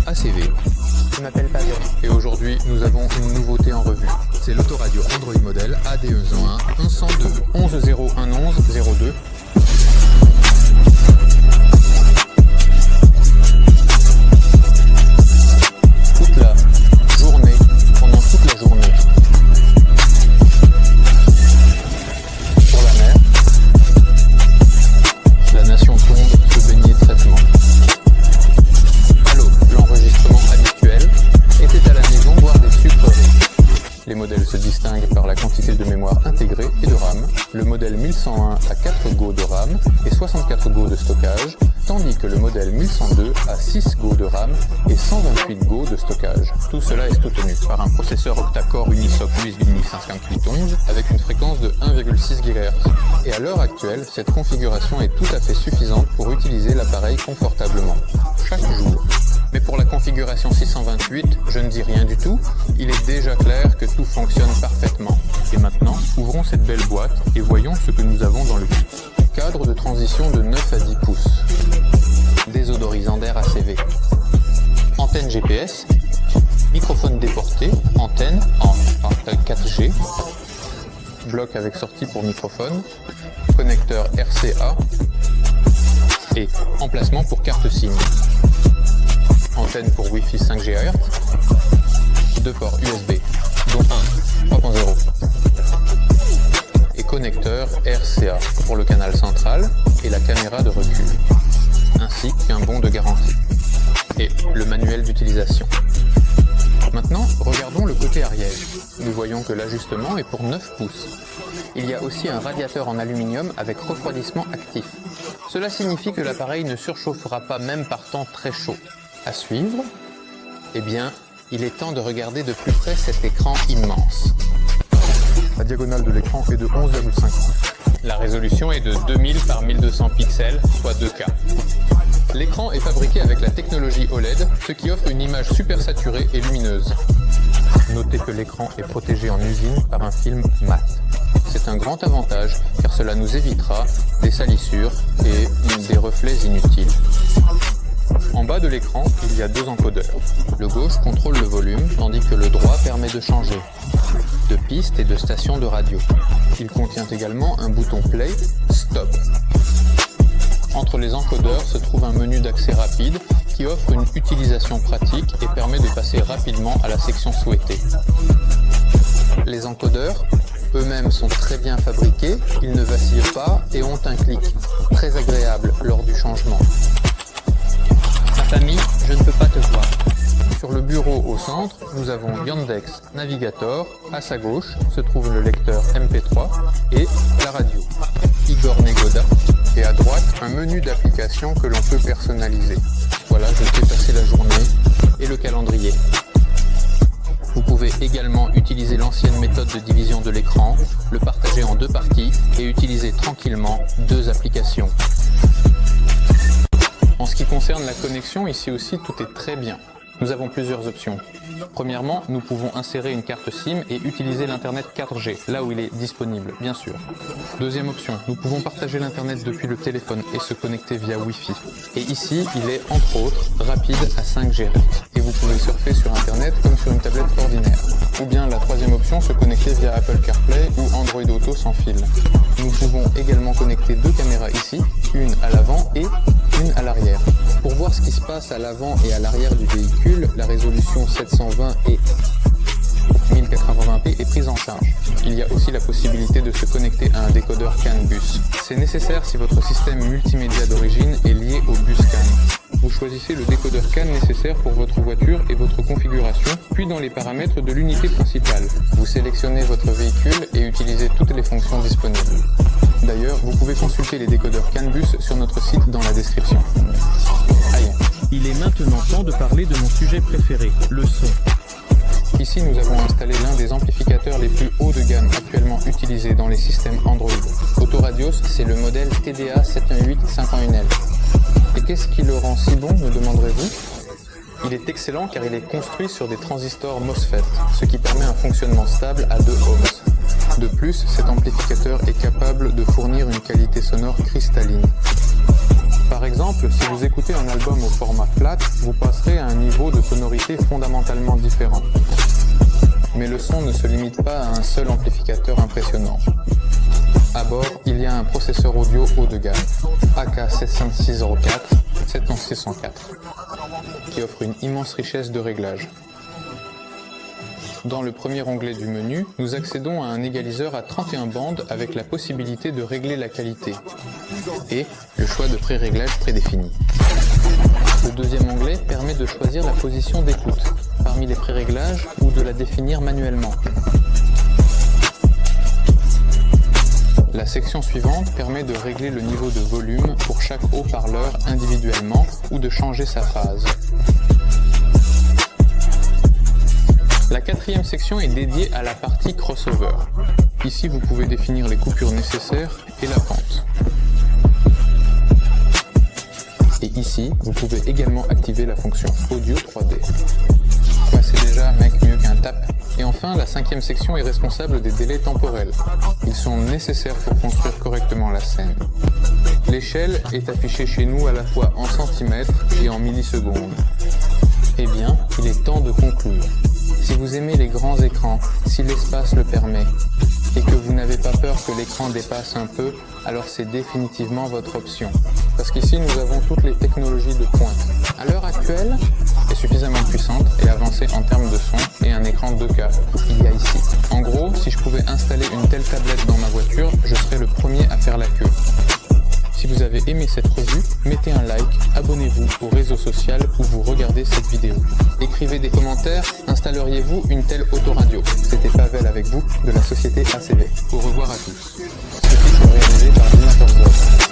ACV. Je m'appelle Pavel. Et aujourd'hui, nous avons une nouveauté en revue. C'est l'autoradio Android modèle ADE101 1102 11011102. Pendant toute la journée, sur la mer, la nation tombe se baigner traitement. À l'eau, l'enregistrement habituel était à la maison boire des sucreries. Les modèles se distinguent par la quantité de mémoire intégrée et de RAM. Le modèle 1101 a 4 Go de RAM et 64 Go de stockage, tandis que le modèle 1102 a 6 Go de RAM et 128 Go de stockage. Tout cela est soutenu par un processeur octa-core Unisoc USB 55811 avec une fréquence de 1,6 GHz. Et à l'heure actuelle, cette configuration est tout à fait suffisante pour utiliser l'appareil confortablement, chaque jour. Mais pour la configuration 628, je ne dis rien du tout, il est déjà clair que tout fonctionne parfaitement. Et maintenant, ouvrons cette belle boîte et voyons ce que nous avons dans le kit. Cadre de transition de 9 à 10 pouces. Désodorisant d'air ACV. Antenne GPS. Microphone déporté. Antenne en 4G. Bloc avec sortie pour microphone. Connecteur RCA. Et emplacement pour carte SIM. Antenne pour Wi-Fi 5 GHz. 2 ports USB, dont un 3.0. Et connecteur RCA pour le canal central et la caméra de recul, ainsi qu'un bon de garantie. Et le manuel d'utilisation. Maintenant, regardons le côté arrière. Nous voyons que l'ajustement est pour 9 pouces. Il y a aussi un radiateur en aluminium avec refroidissement actif. Cela signifie que l'appareil ne surchauffera pas même par temps très chaud. À suivre, eh bien, il est temps de regarder de plus près cet écran immense. La diagonale de l'écran est de 11,5 pouces. La résolution est de 2000 par 1200 pixels, soit 2K. L'écran est fabriqué avec la technologie OLED, ce qui offre une image super saturée et lumineuse. Notez que l'écran est protégé en usine par un film mat. C'est un grand avantage car cela nous évitera des salissures et des reflets inutiles. En bas de l'écran, il y a 2 encodeurs. Le gauche contrôle le volume, tandis que le droit permet de changer de piste et de station de radio. Il contient également un bouton Play, Stop. Entre les encodeurs se trouve un menu d'accès rapide qui offre une utilisation pratique et permet de passer rapidement à la section souhaitée. Les encodeurs eux-mêmes sont très bien fabriqués, ils ne vacillent pas et ont un clic très agréable lors du changement. Famille, je ne peux pas te voir. Sur le bureau au centre, nous avons Yandex Navigator. À sa gauche se trouve le lecteur MP3 et la radio. Igor Negoda. Et à droite, un menu d'applications que l'on peut personnaliser. Voilà, je fais passer la journée et le calendrier. Vous pouvez également utiliser l'ancienne méthode de division de l'écran, le partager en 2 parties et utiliser tranquillement 2 applications. En ce qui concerne la connexion, ici aussi tout est très bien. Nous avons plusieurs options. Premièrement, nous pouvons insérer une carte SIM et utiliser l'internet 4G, là où il est disponible, bien sûr. Deuxième option, nous pouvons partager l'internet depuis le téléphone et se connecter via Wi-Fi. Et ici, il est entre autres rapide à 5 GHz. Et vous pouvez surfer sur internet comme sur une tablette ordinaire. Ou bien la troisième option, se connecter via Apple CarPlay ou Android Auto sans fil. Nous pouvons également connecter 2 caméras ici, une à l'avant et une à l'arrière. Pour voir ce qui se passe à l'avant et à l'arrière du véhicule, la résolution 720 et 1080p est prise en charge. Il y a aussi la possibilité de se connecter à un décodeur CAN bus. C'est nécessaire si votre système multimédia d'origine est lié au bus CAN. Vous choisissez le décodeur CAN nécessaire pour votre voiture et votre configuration, puis dans les paramètres de l'unité principale. Vous sélectionnez votre véhicule et utilisez toutes les fonctions disponibles. D'ailleurs, vous pouvez consulter les décodeurs CAN bus sur notre site dans la description. Allez. Il est maintenant temps de parler de mon sujet préféré, le son. Ici, nous avons installé l'un des amplificateurs les plus hauts de gamme actuellement utilisés dans les systèmes Android. Autoradios, c'est le modèle TDA 718-51L. Et qu'est-ce qui le rend si bon, me demanderez-vous ? Il est excellent car il est construit sur des transistors MOSFET, ce qui permet un fonctionnement stable à 2 ohms. De plus, cet amplificateur est capable de fournir une qualité sonore cristalline. Par Par exemple, si vous écoutez un album au format flat, vous passerez à un niveau de sonorité fondamentalement différent. Mais le son ne se limite pas à un seul amplificateur impressionnant. À bord, il y a un processeur audio haut de gamme, AK70604, qui offre une immense richesse de réglages. Dans le premier onglet du menu, nous accédons à un égaliseur à 31 bandes avec la possibilité de régler la qualité et le choix de pré-réglage prédéfini. Le deuxième onglet permet de choisir la position d'écoute parmi les pré-réglages ou de la définir manuellement. La section suivante permet de régler le niveau de volume pour chaque haut-parleur individuellement ou de changer sa phase. La quatrième section est dédiée à la partie crossover. Ici, vous pouvez définir les coupures nécessaires et la pente. Et ici, vous pouvez également activer la fonction audio 3D. Ouais, c'est déjà mieux qu'un tap. Et enfin, la cinquième section est responsable des délais temporels. Ils sont nécessaires pour construire correctement la scène. L'échelle est affichée chez nous à la fois en centimètres et en millisecondes. Eh bien, il est temps de conclure. Si vous aimez les grands écrans, si l'espace le permet, et que vous n'avez pas peur que l'écran dépasse un peu, alors c'est définitivement votre option. Parce qu'ici, nous avons toutes les technologies de pointe. À l'heure actuelle, est suffisamment puissante et avancée en termes de son et un écran 2K. Il y a ici. En gros, si je pouvais installer une telle tablette dans ma voiture, je serais le premier à faire la queue. Si vous avez aimé cette revue, mettez un like, abonnez-vous au réseau social où vous regardez cette vidéo. Écrivez des commentaires, installeriez-vous une telle autoradio? C'était Pavel avec vous de la société ACV. Au revoir à tous. Ce clip est réalisé par Dinator Zone.